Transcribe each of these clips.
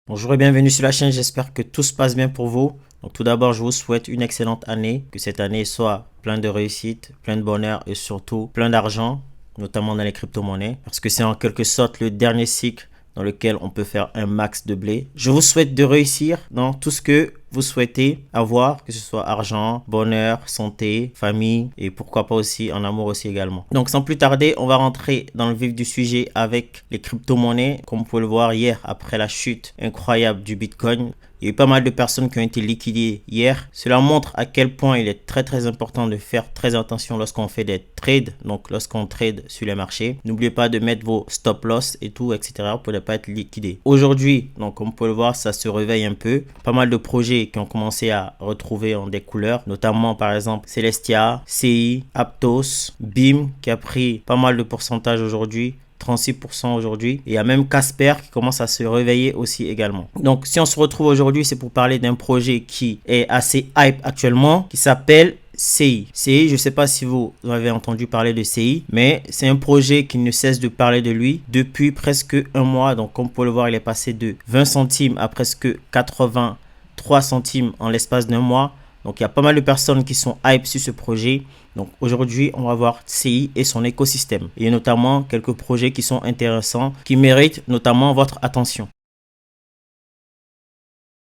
Bonjour et bienvenue sur la chaîne, j'espère que tout se passe bien pour vous. Donc tout d'abord, je vous souhaite une excellente année, que cette année soit pleine de réussite, plein de bonheur et surtout plein d'argent, notamment dans les crypto-monnaies, parce que c'est en quelque sorte le dernier cycle dans lequel on peut faire un max de blé. Je vous souhaite de réussir dans tout ce que vous souhaitez avoir, que ce soit argent, bonheur, santé, famille et pourquoi pas aussi en amour aussi également. Donc sans plus tarder, on va rentrer dans le vif du sujet avec les crypto-monnaies. Comme vous pouvez le voir hier, après la chute incroyable du Bitcoin, il y a eu pas mal de personnes qui ont été liquidées hier. Cela montre à quel point il est très important de faire très attention lorsqu'on fait des trades, donc lorsqu'on trade sur les marchés. N'oubliez pas de mettre vos stop loss et tout, etc. pour ne pas être liquidé. Aujourd'hui, donc comme vous pouvez le voir, ça se réveille un peu. Pas mal de projets qui ont commencé à retrouver en des couleurs, notamment par exemple Celestia, CI, Aptos, BIM qui a pris pas mal de pourcentage aujourd'hui. 36% aujourd'hui. Et il y a même Casper qui commence à se réveiller aussi également. Donc, si on se retrouve aujourd'hui, c'est pour parler d'un projet qui est assez hype actuellement, qui s'appelle CI. CI, je ne sais pas si vous avez entendu parler de CI, mais c'est un projet qui ne cesse de parler de lui depuis presque un mois. Donc, comme vous pouvez le voir, il est passé de 20 centimes à presque 83 centimes en l'espace d'un mois. Donc, il y a pas mal de personnes qui sont hype sur ce projet. Donc, aujourd'hui, on va voir CI et son écosystème. Il y a notamment quelques projets qui sont intéressants, qui méritent notamment votre attention.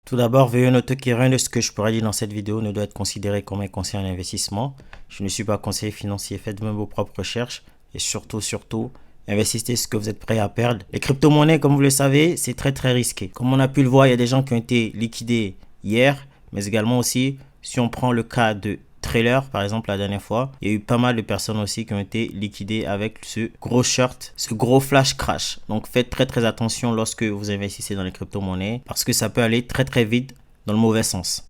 Tout d'abord, veuillez noter que rien de ce que je pourrais dire dans cette vidéo ne doit être considéré comme un conseil en investissement. Je ne suis pas conseiller financier, faites même vos propres recherches et surtout, investissez ce que vous êtes prêt à perdre. Les crypto-monnaies, comme vous le savez, c'est très risqué. Comme on a pu le voir, il y a des gens qui ont été liquidés hier, mais également aussi, si on prend le cas de Trailer, par exemple, la dernière fois, il y a eu pas mal de personnes aussi qui ont été liquidées avec ce gros short, ce gros flash crash. Donc, faites très attention lorsque vous investissez dans les crypto-monnaies parce que ça peut aller très vite dans le mauvais sens.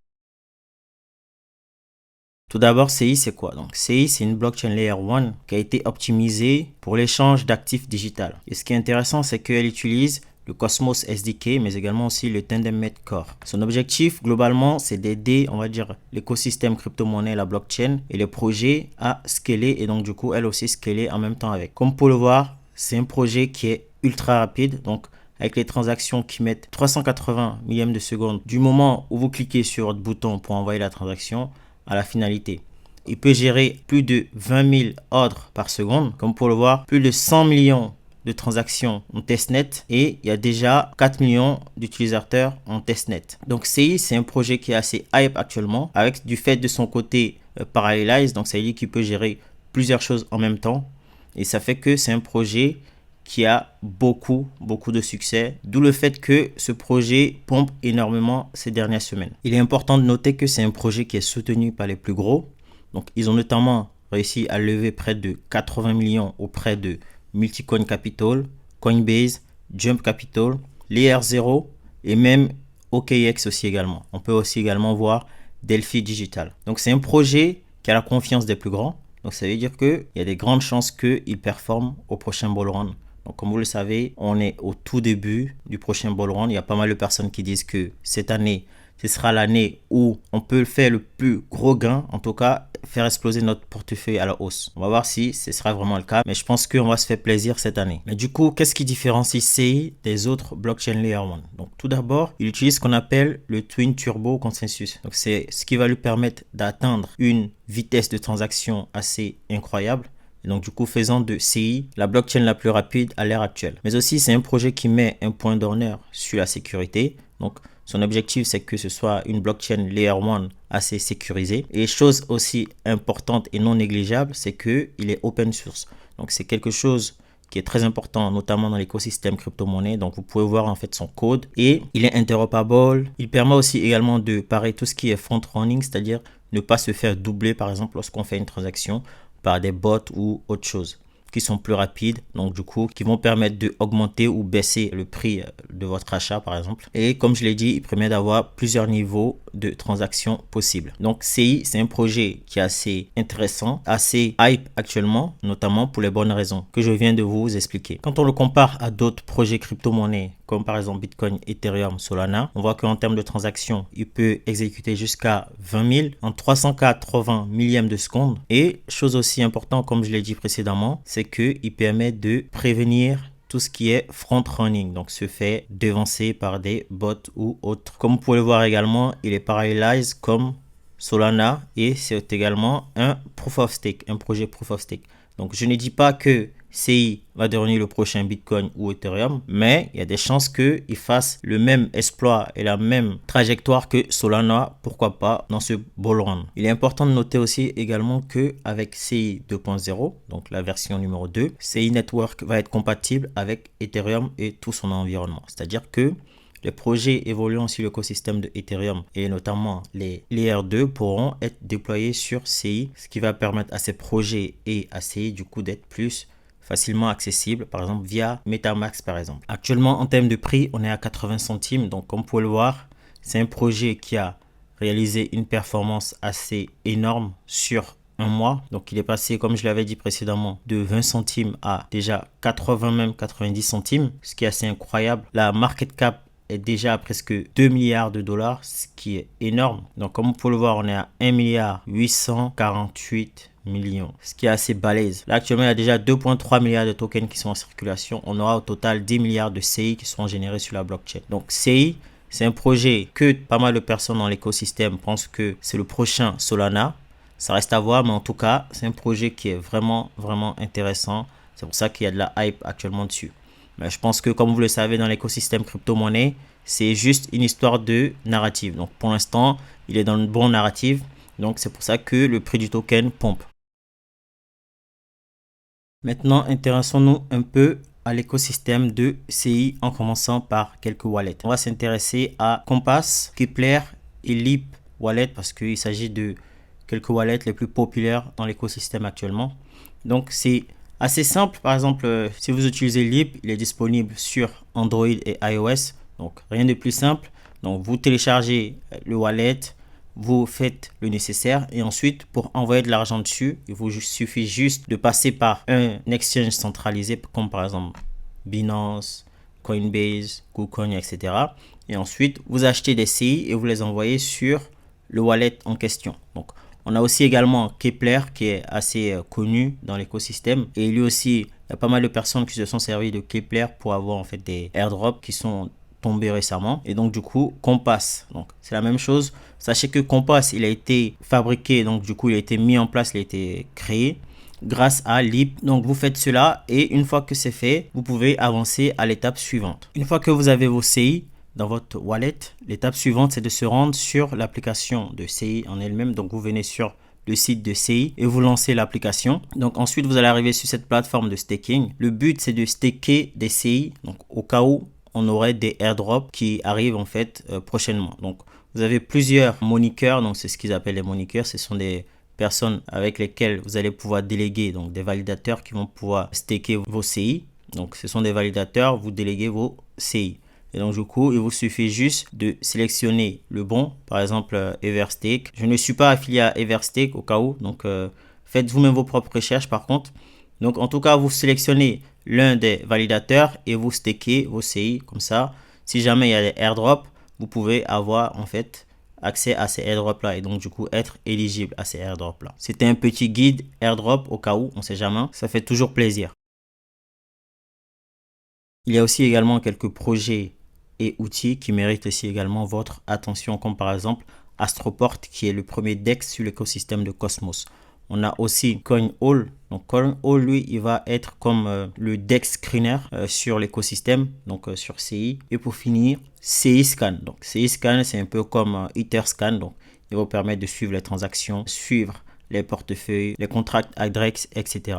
Tout d'abord, CI, c'est quoi? Donc, CI, c'est une blockchain layer 1 qui a été optimisée pour l'échange d'actifs digitaux. Et ce qui est intéressant, c'est qu'elle utilise le Cosmos SDK, mais également aussi le Tendermint Core. Son objectif, globalement, c'est d'aider, on va dire, l'écosystème crypto-monnaie, la blockchain et les projets à scaler et donc, du coup, elle aussi scaler en même temps avec. Comme pour le voir, c'est un projet qui est ultra rapide. Donc, avec les transactions qui mettent 380 millièmes de seconde du moment où vous cliquez sur votre bouton pour envoyer la transaction à la finalité. Il peut gérer plus de 20 000 ordres par seconde. Comme pour le voir, plus de 100 millions de transactions en testnet et il y a déjà 4 millions d'utilisateurs en testnet. Donc CI, c'est un projet qui est assez hype actuellement avec du fait de son côté parallelize. Donc ça veut dire qu'il peut gérer plusieurs choses en même temps et ça fait que c'est un projet qui a beaucoup de succès, d'où le fait que ce projet pompe énormément ces dernières semaines. Il est important de noter que c'est un projet qui est soutenu par les plus gros. Donc, ils ont notamment réussi à lever près de 80 millions auprès de Multicoin Capital, Coinbase, Jump Capital, Layer 0 et même OKX aussi également. On peut aussi également voir Delphi Digital. Donc, c'est un projet qui a la confiance des plus grands. Donc, ça veut dire qu'il y a des grandes chances qu'il performe au prochain bull run. Donc, comme vous le savez, on est au tout début du prochain bull run. Il y a pas mal de personnes qui disent que cette année, ce sera l'année où on peut faire le plus gros gain, en tout cas faire exploser notre portefeuille à la hausse. On va voir si ce sera vraiment le cas, mais je pense qu'on va se faire plaisir cette année. Mais du coup, qu'est-ce qui différencie CI des autres blockchain layer 1? Donc tout d'abord, il utilise ce qu'on appelle le Twin Turbo Consensus. Donc c'est ce qui va lui permettre d'atteindre une vitesse de transaction assez incroyable. Et donc du coup, faisant de CI la blockchain la plus rapide à l'heure actuelle. Mais aussi, c'est un projet qui met un point d'honneur sur la sécurité. Donc son objectif, c'est que ce soit une blockchain layer 1 assez sécurisée. Et chose aussi importante et non négligeable, c'est qu'il est open source. Donc c'est quelque chose qui est très important, notamment dans l'écosystème crypto-monnaie. Donc, vous pouvez voir en fait son code et il est interopérable. Il permet aussi également de parer tout ce qui est front-running, c'est-à-dire ne pas se faire doubler, par exemple, lorsqu'on fait une transaction par des bots ou autre chose qui sont plus rapides, donc du coup qui vont permettre d'augmenter ou baisser le prix de votre achat par exemple. Et comme je l'ai dit, il permet d'avoir plusieurs niveaux de transactions possibles. Donc CI, c'est un projet qui est assez intéressant, assez hype actuellement, notamment pour les bonnes raisons que je viens de vous expliquer. Quand on le compare à d'autres projets crypto-monnaies comme par exemple Bitcoin, Ethereum, Solana, on voit qu'en termes de transactions, il peut exécuter jusqu'à 20 000 en 380 millièmes de seconde. Et chose aussi importante, comme je l'ai dit précédemment, c'est qu'il permet de prévenir tout ce qui est front-running, donc se fait devancer par des bots ou autres. Comme vous pouvez le voir également, il est parallèle comme Solana et c'est également un proof of stake, un projet proof of stake. Donc je ne dis pas que CI va devenir le prochain Bitcoin ou Ethereum, mais il y a des chances qu'il fasse le même exploit et la même trajectoire que Solana, pourquoi pas, dans ce bull run. Il est important de noter aussi également qu'avec CI 2.0, donc la version numéro 2, CI Network va être compatible avec Ethereum et tout son environnement. C'est-à-dire que les projets évoluant sur l'écosystème de Ethereum et notamment les Layer 2 pourront être déployés sur CI, ce qui va permettre à ces projets et à CI du coup d'être plus facilement accessibles, par exemple via MetaMask par exemple. Actuellement en termes de prix, on est à 80 centimes, donc comme vous pouvez le voir, c'est un projet qui a réalisé une performance assez énorme sur un mois. Donc il est passé, comme je l'avais dit précédemment, de 20 centimes à déjà 80, même 90 centimes, ce qui est assez incroyable. La market cap est déjà à presque 2 milliards de dollars, ce qui est énorme. Donc comme vous pouvez le voir, on est à 1 milliard 848 millions, ce qui est assez balèze. Là actuellement, il y a déjà 2,3 milliards de tokens qui sont en circulation. On aura au total 10 milliards de CI qui seront générés sur la blockchain. Donc CI, c'est un projet que pas mal de personnes dans l'écosystème pensent que c'est le prochain Solana. Ça reste à voir, mais en tout cas, c'est un projet qui est vraiment intéressant. C'est pour ça qu'il y a de la hype actuellement dessus. Mais je pense que, comme vous le savez, dans l'écosystème crypto-monnaie, c'est juste une histoire de narrative. Donc, pour l'instant, il est dans une bonne narrative. Donc, c'est pour ça que le prix du token pompe. Maintenant, intéressons-nous un peu à l'écosystème de CI en commençant par quelques wallets. On va s'intéresser à Compass, Kepler et Leap Wallet parce qu'il s'agit de quelques wallets les plus populaires dans l'écosystème actuellement. Donc, c'est assez simple. Par exemple, si vous utilisez Leap, il est disponible sur Android et iOS. Donc, rien de plus simple. Donc, vous téléchargez le wallet, vous faites le nécessaire et ensuite, pour envoyer de l'argent dessus, il vous suffit juste de passer par un exchange centralisé comme par exemple Binance, Coinbase, KuCoin, etc. Et ensuite, vous achetez des CI et vous les envoyez sur le wallet en question. Donc, on a aussi également Kepler qui est assez connu dans l'écosystème et lui aussi, il y a pas mal de personnes qui se sont servis de Kepler pour avoir en fait des airdrops qui sont tombés récemment. Et donc du coup, Compass, donc c'est la même chose. Sachez que Compass, il a été fabriqué, donc du coup, il a été mis en place, il a été créé grâce à Leap. Donc vous faites cela et une fois que c'est fait, vous pouvez avancer à l'étape suivante. Une fois que vous avez vos CI dans votre wallet, l'étape suivante, c'est de se rendre sur l'application de CI en elle-même. Donc, vous venez sur le site de CI et vous lancez l'application. Donc, ensuite, vous allez arriver sur cette plateforme de staking. Le but, c'est de staker des CI. Donc, au cas où on aurait des airdrops qui arrivent en fait prochainement. Donc, vous avez plusieurs moniqueurs. Donc, c'est ce qu'ils appellent les moniqueurs. Ce sont des personnes avec lesquelles vous allez pouvoir déléguer. Donc, des validateurs qui vont pouvoir staker vos CI. Donc, ce sont des validateurs. Vous déléguez vos CI. Et donc, du coup, il vous suffit juste de sélectionner le bon, par exemple Everstake. Je ne suis pas affilié à Everstake au cas où, donc faites vous-même vos propres recherches par contre. Donc, en tout cas, vous sélectionnez l'un des validateurs et vous stakez vos CI comme ça. Si jamais il y a des airdrops, vous pouvez avoir en fait accès à ces airdrops là et donc du coup être éligible à ces airdrops là. C'était un petit guide airdrop au cas où, on ne sait jamais, ça fait toujours plaisir. Il y a aussi également quelques projets et outils qui méritent aussi également votre attention, comme par exemple Astroport, qui est le premier DEX sur l'écosystème de Cosmos. On a aussi CoinHall. Donc CoinHall, lui, il va être comme le DEX screener sur l'écosystème, donc sur CI. Et pour finir, CI Scan. Donc CI Scan, c'est un peu comme Etherscan. Donc il va vous permettre de suivre les transactions, suivre les portefeuilles, les contrats address, etc.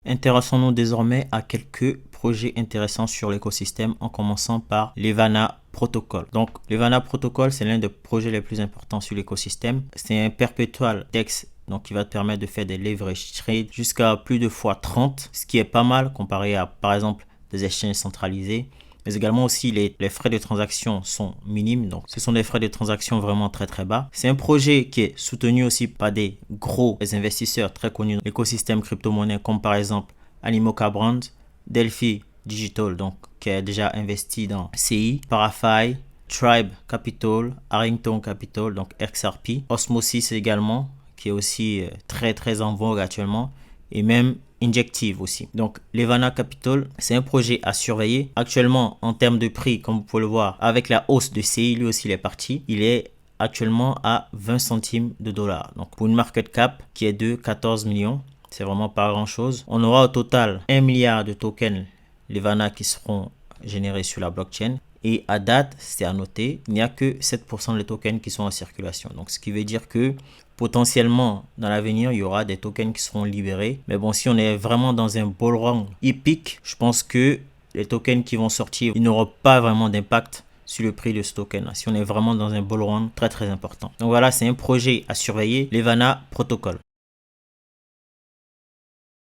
Intéressons-nous désormais à quelques projets intéressants sur l'écosystème en commençant par l'Evana Protocol. Donc l'Evana Protocol, c'est l'un des projets les plus importants sur l'écosystème. C'est un perpetual DEX donc qui va te permettre de faire des leverage trades jusqu'à plus de fois 30, ce qui est pas mal comparé à par exemple des exchanges centralisés. Mais également aussi les frais de transaction sont minimes, donc ce sont des frais de transaction vraiment très bas. C'est un projet qui est soutenu aussi par des gros investisseurs très connus dans l'écosystème crypto-monnaie comme par exemple Animoca Brand, Delphi Digital donc qui a déjà investi dans CI, Parafy, Tribe Capital, Harrington Capital donc XRP, Osmosis également qui est aussi très en vogue actuellement et même Injective aussi. Donc Levana Capital, c'est un projet à surveiller. Actuellement, en termes de prix, comme vous pouvez le voir, avec la hausse de CI, lui aussi il est parti. Il est actuellement à 20 centimes de dollars. Donc pour une market cap qui est de 14 millions, c'est vraiment pas grand chose. On aura au total 1 milliard de tokens Levana qui seront générés sur la blockchain. Et à date, c'est à noter, il n'y a que 7% des tokens qui sont en circulation. Donc ce qui veut dire que potentiellement dans l'avenir, il y aura des tokens qui seront libérés. Mais bon, si on est vraiment dans un bull run épique, je pense que les tokens qui vont sortir, ils n'auront pas vraiment d'impact sur le prix de ce token. Si on est vraiment dans un bull run très très important. Donc voilà, c'est un projet à surveiller, Levana Protocol.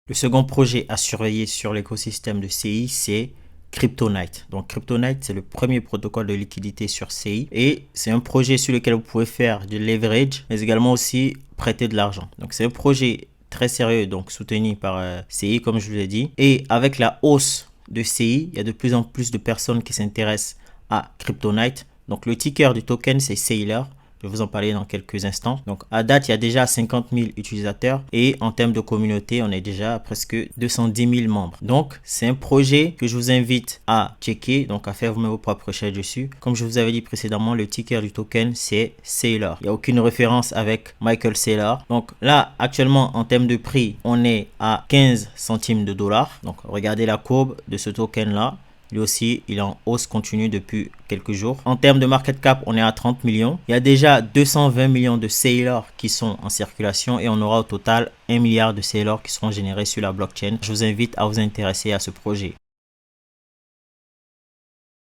Le second projet à surveiller sur l'écosystème de CI, c'est Kryptonite. Donc Kryptonite, c'est le premier protocole de liquidité sur CI et c'est un projet sur lequel vous pouvez faire du leverage, mais également aussi prêter de l'argent. Donc c'est un projet très sérieux, donc soutenu par CI, comme je vous l'ai dit. Et avec la hausse de CI, il y a de plus en plus de personnes qui s'intéressent à Kryptonite. Donc le ticker du token, c'est Sailor. Je vais vous en parler dans quelques instants. Donc, à date, il y a déjà 50 000 utilisateurs et en termes de communauté, on est déjà à presque 210 000 membres. Donc, c'est un projet que je vous invite à checker, donc à faire vous-même vos propres recherches dessus. Comme je vous avais dit précédemment, le ticker du token, c'est Sailor. Il n'y a aucune référence avec Michael Saylor. Donc là, actuellement, en termes de prix, on est à 15 centimes de dollars. Donc, regardez la courbe de ce token-là. Lui aussi, il est en hausse continue depuis quelques jours. En termes de market cap, on est à 30 millions. Il y a déjà 220 millions de Sailor qui sont en circulation et on aura au total 1 milliard de Sailor qui seront générés sur la blockchain. Je vous invite à vous intéresser à ce projet.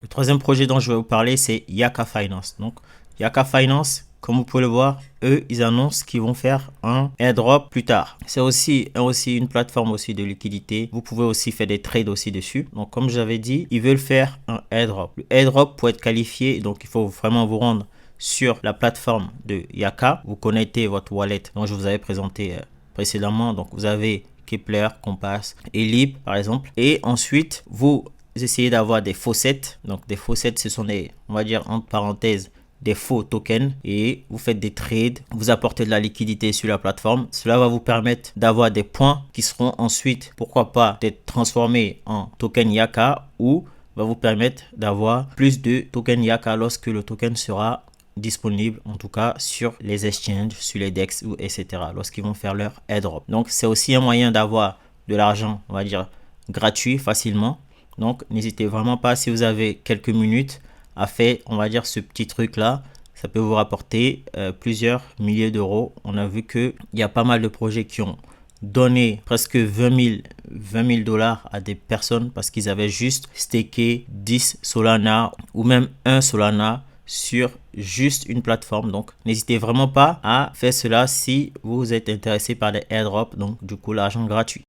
Le troisième projet dont je vais vous parler, c'est Yaka Finance. Donc, Yaka Finance, comme vous pouvez le voir, eux, ils annoncent qu'ils vont faire un airdrop plus tard. C'est aussi une plateforme aussi de liquidité. Vous pouvez aussi faire des trades aussi dessus. Donc, comme j'avais dit, ils veulent faire un airdrop. Le airdrop, pour être qualifié, donc il faut vraiment vous rendre sur la plateforme de Yaka. Vous connectez votre wallet dont je vous avais présenté précédemment. Donc, vous avez Kepler, Compass et Lib, par exemple. Et ensuite, vous essayez d'avoir des faucets. Donc, des faucets, ce sont des, on va dire, entre parenthèses, des faux tokens et vous faites des trades, vous apportez de la liquidité sur la plateforme. Cela va vous permettre d'avoir des points qui seront ensuite, pourquoi pas, d'être transformés en token Yaka ou va vous permettre d'avoir plus de tokens Yaka lorsque le token sera disponible, en tout cas sur les exchanges, sur les DEX ou etc. lorsqu'ils vont faire leur airdrop. Donc c'est aussi un moyen d'avoir de l'argent, on va dire, gratuit facilement. Donc n'hésitez vraiment pas, si vous avez quelques minutes, à faire, on va dire, ce petit truc là. Ça peut vous rapporter plusieurs milliers d'euros. On a vu qu'il y a pas mal de projets qui ont donné presque 20 000 dollars à des personnes parce qu'ils avaient juste staké 10 Solana ou même 1 Solana sur juste une plateforme. Donc n'hésitez vraiment pas à faire cela si vous êtes intéressé par les airdrops, donc du coup l'argent gratuit.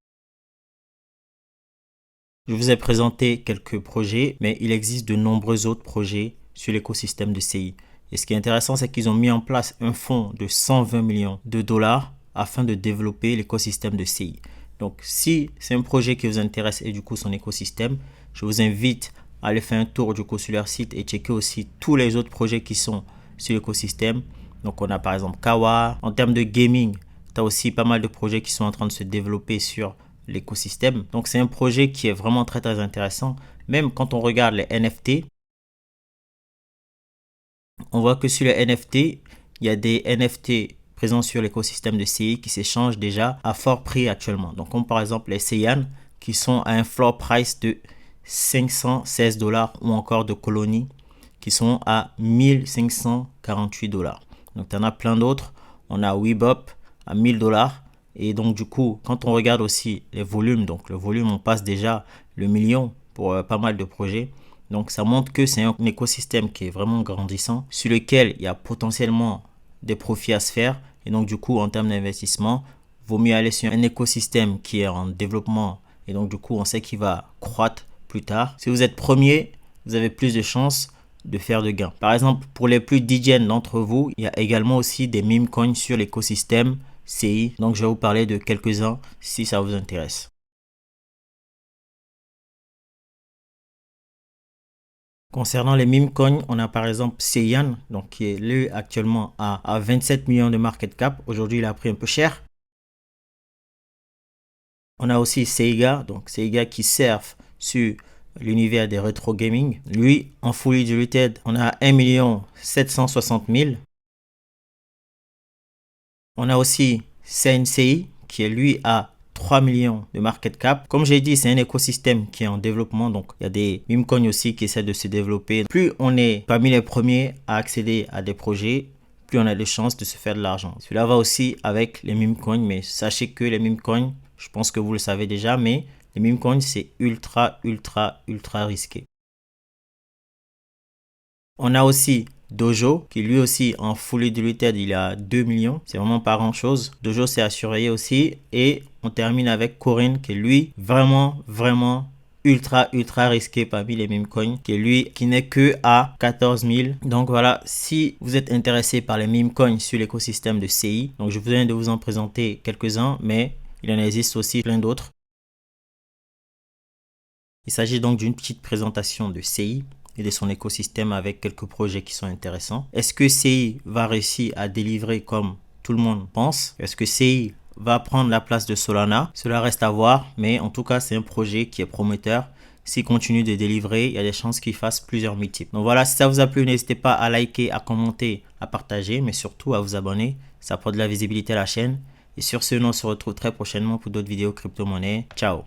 Je vous ai présenté quelques projets, mais il existe de nombreux autres projets sur l'écosystème de CI. Et ce qui est intéressant, c'est qu'ils ont mis en place un fonds de 120 millions de dollars afin de développer l'écosystème de CI. Donc, si c'est un projet qui vous intéresse et du coup son écosystème, je vous invite à aller faire un tour du coup sur leur site et checker aussi tous les autres projets qui sont sur l'écosystème. Donc, on a par exemple Kawa. En termes de gaming, tu as aussi pas mal de projets qui sont en train de se développer sur l'écosystème. Donc c'est un projet qui est vraiment très très intéressant. Même quand on regarde les NFT, on voit que sur les NFT, il y a des NFT présents sur l'écosystème de CI qui s'échangent déjà à fort prix actuellement. Donc comme par exemple les Cyan qui sont à un floor price de 516 dollars ou encore de Colony qui sont à 1548 dollars. Donc il y en a plein d'autres. On a Weebop à 1000 dollars. Et donc du coup, quand on regarde aussi les volumes, donc le volume, on passe déjà le million pour pas mal de projets. Donc ça montre que c'est un écosystème qui est vraiment grandissant, sur lequel il y a potentiellement des profits à se faire. Et donc du coup, en termes d'investissement, vaut mieux aller sur un écosystème qui est en développement. Et donc du coup, on sait qu'il va croître plus tard. Si vous êtes premier, vous avez plus de chances de faire de gains. Par exemple, pour les plus digènes d'entre vous, il y a également aussi des meme coins sur l'écosystème CI. Donc je vais vous parler de quelques-uns si ça vous intéresse. Concernant les meme coins, on a par exemple Cyan, donc qui est lui actuellement à 27 millions de market cap. Aujourd'hui, il a pris un peu cher. On a aussi Seiga, donc Seiga qui surfe sur l'univers des rétro gaming. Lui, en fully diluted, on a 1 760 000. On a aussi Sensei qui est lui à 3 millions de market cap. Comme j'ai dit, c'est un écosystème qui est en développement. Donc, il y a des meme coins aussi qui essaient de se développer. Plus on est parmi les premiers à accéder à des projets, plus on a de chances de se faire de l'argent. Cela va aussi avec les meme coins, mais sachez que les meme coins, je pense que vous le savez déjà, mais les meme coins, c'est ultra risqué. On a aussi Dojo, qui lui aussi en fully diluted, il a 2 millions. C'est vraiment pas grand chose. Dojo, c'est à surveiller aussi. Et on termine avec Corinne, qui est lui vraiment ultra risqué parmi les meme coins, qui est lui qui n'est que à 14 000. Donc voilà, si vous êtes intéressé par les meme coins sur l'écosystème de CI, donc je viens de vous en présenter quelques-uns, mais il en existe aussi plein d'autres. Il s'agit donc d'une petite présentation de CI et de son écosystème avec quelques projets qui sont intéressants. Est-ce que CI va réussir à délivrer comme tout le monde pense? Est-ce que CI va prendre la place de Solana? Cela reste à voir, mais en tout cas, c'est un projet qui est prometteur. S'il continue de délivrer, il y a des chances qu'il fasse plusieurs multiples. Donc voilà, si ça vous a plu, n'hésitez pas à liker, à commenter, à partager, mais surtout à vous abonner. Ça apporte de la visibilité à la chaîne. Et sur ce, on se retrouve très prochainement pour d'autres vidéos crypto-monnaie. Ciao!